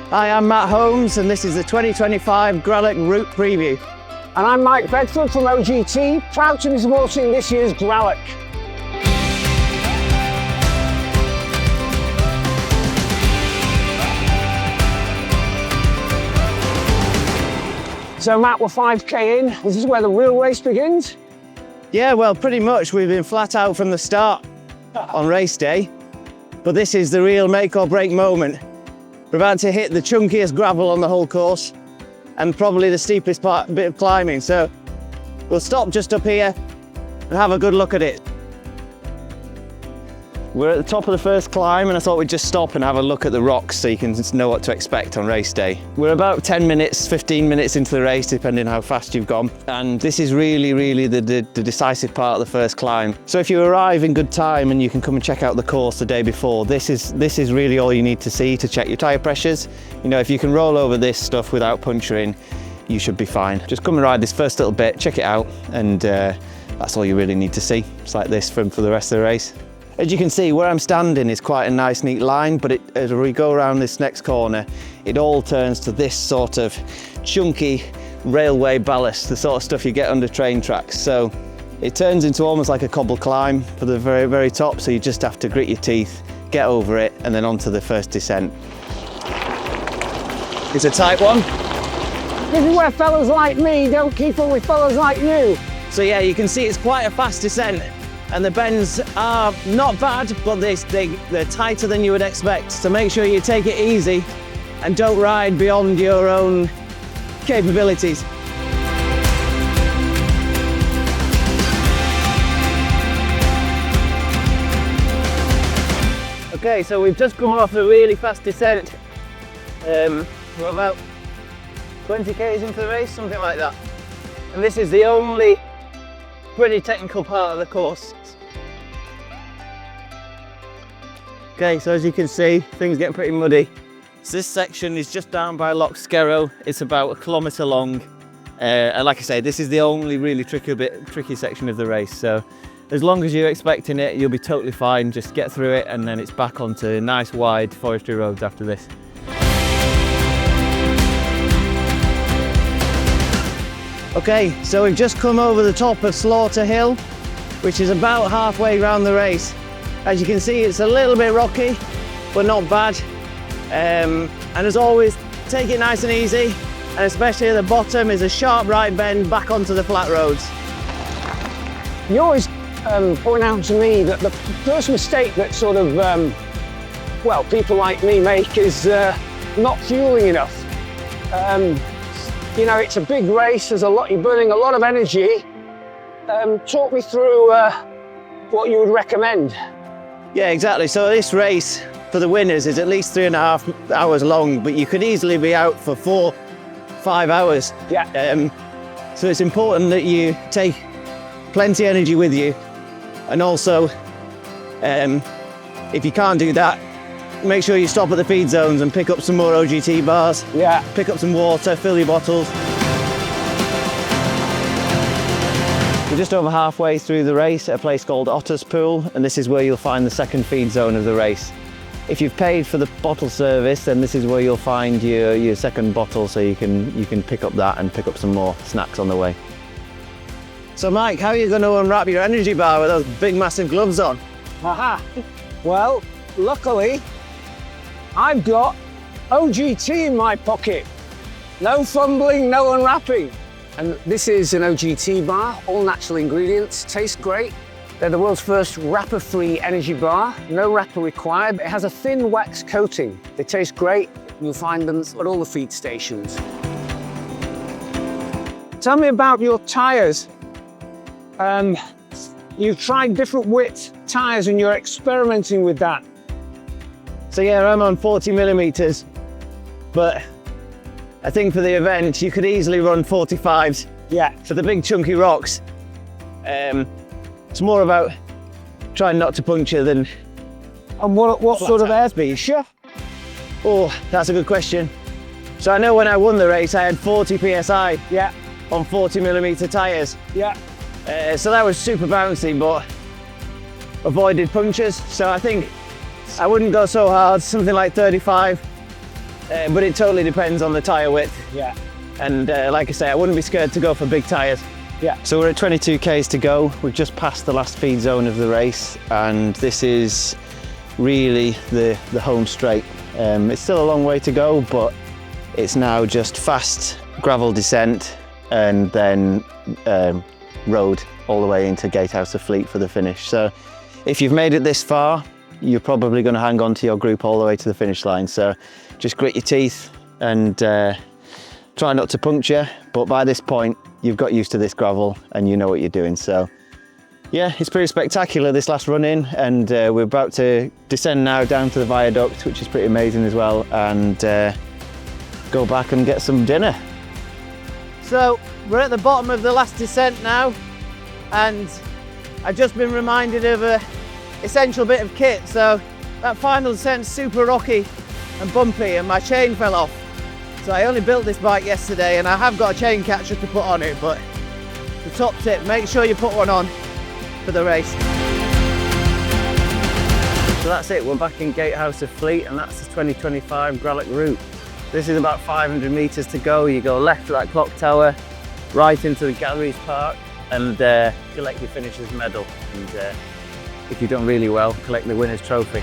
Hi, I'm Matt Holmes and this is the 2025 Gralloch Route Preview. And I'm Mike Bedford from OGT, proud to be supporting this year's Gralloch. So Matt, we're 5k in. This is where the real race begins? Yeah, well, pretty much. We've been flat out from the start on race day, but this is the real make or break moment. We're about to hit the chunkiest gravel on the whole course and probably the steepest bit of climbing. So we'll stop just up here and have a good look at it. We're at the top of the first climb and I thought we'd just stop and have a look at the rocks so you can know what to expect on race day. We're about 10 minutes, 15 minutes into the race, depending on how fast you've gone. And this is really the decisive part of the first climb. So if you arrive in good time and you can come and check out the course the day before, this is really all you need to see to check your tyre pressures. You know, if you can roll over this stuff without puncturing, you should be fine. Just come and ride this first little bit, check it out, and that's all you really need to see. It's like this for the rest of the race. As you can see, where I'm standing is quite a nice, neat line, but as we go around this next corner, it all turns to this sort of chunky railway ballast, the sort of stuff you get under train tracks. So it turns into almost like a cobble climb for the very top, so you just have to grit your teeth, get over it, and then onto the first descent. It's a tight one. This is where fellas like me don't keep up with fellas like you. So yeah, you can see it's quite a fast descent. And the bends are not bad, but they're tighter than you would expect. So make sure you take it easy and don't ride beyond your own capabilities. Okay, so we've just come off a really fast descent. We're about 20 k's into the race, something like that. And this is the only pretty technical part of the course. Okay, so as you can see, things get pretty muddy. So this section is just down by Loch Skerrow. It's about 1 kilometre long. And like I say, this is the only really tricky section of the race. So as long as you're expecting it, you'll be totally fine. Just get through it and then it's back onto nice wide forestry roads after this. Okay, so we've just come over the top of Slaughter Hill, which is about halfway around the race. As you can see, it's a little bit rocky, but not bad. And as always, take it nice and easy. And especially at the bottom is a sharp right bend back onto the flat roads. You always point out to me that the first mistake that sort of, well, people like me make is not fueling enough. You know, it's a big race, you're burning a lot of energy. Talk me through what you would recommend. Yeah, exactly. So this race for the winners is at least 3.5 hours long, but you could easily be out for 4-5 hours. Yeah. So it's important that you take plenty of energy with you. And also, if you can't do that, make sure you stop at the feed zones and pick up some more OGT bars. Yeah. Pick up some water, fill your bottles. We're just over halfway through the race at a place called Otter's Pool, and this is where you'll find the second feed zone of the race. If you've paid for the bottle service, then this is where you'll find your second bottle, so you can pick up that and pick up some more snacks on the way. So Mike, how are you going to unwrap your energy bar with those big massive gloves on? Aha. Well, luckily, I've got OGT in my pocket. No fumbling, no unwrapping. And this is an OGT bar, all natural ingredients, tastes great. They're the world's first wrapper-free energy bar, no wrapper required. It has a thin wax coating. They taste great. You'll find them at all the feed stations. Tell me about your tyres. You've tried different width tyres and you're experimenting with that. So yeah, I'm on 40 millimeters, but I think for the event, you could easily run 45s. Yeah. For the big chunky rocks. It's more about trying not to puncture than... And what sort of airspeed? Sure. Oh, that's a good question. So I know when I won the race, I had 40 PSI. Yeah. On 40 millimeter tyres. Yeah. So that was super bouncy, but avoided punctures. So I think I wouldn't go so hard, something like 35. but it totally depends on the tyre width. Yeah. And like I say, I wouldn't be scared to go for big tyres. Yeah. So we're at 22 k's to go. We've just passed the last feed zone of the race, and this is really the home straight. It's still a long way to go, but it's now just fast gravel descent and then road all the way into Gatehouse of Fleet for the finish. So if you've made it this far, you're probably going to hang on to your group all the way to the finish line. So just grit your teeth and try not to puncture. But by this point, you've got used to this gravel and you know what you're doing. So yeah, it's pretty spectacular, this last run in, and we're about to descend now down to the viaduct, which is pretty amazing as well, and go back and get some dinner. So we're at the bottom of the last descent now, and I've just been reminded of an essential bit of kit. So that final descent's super rocky and bumpy, and my chain fell off. So I only built this bike yesterday, and I have got a chain catcher to put on it, but the top tip, make sure you put one on for the race. So that's it, we're back in Gatehouse of Fleet, and that's the 2025 Gralloch route. This is about 500 metres to go. You go left to that clock tower, right into the Galleries Park, and collect your finisher's medal. And if you've done really well, collect the winner's trophy.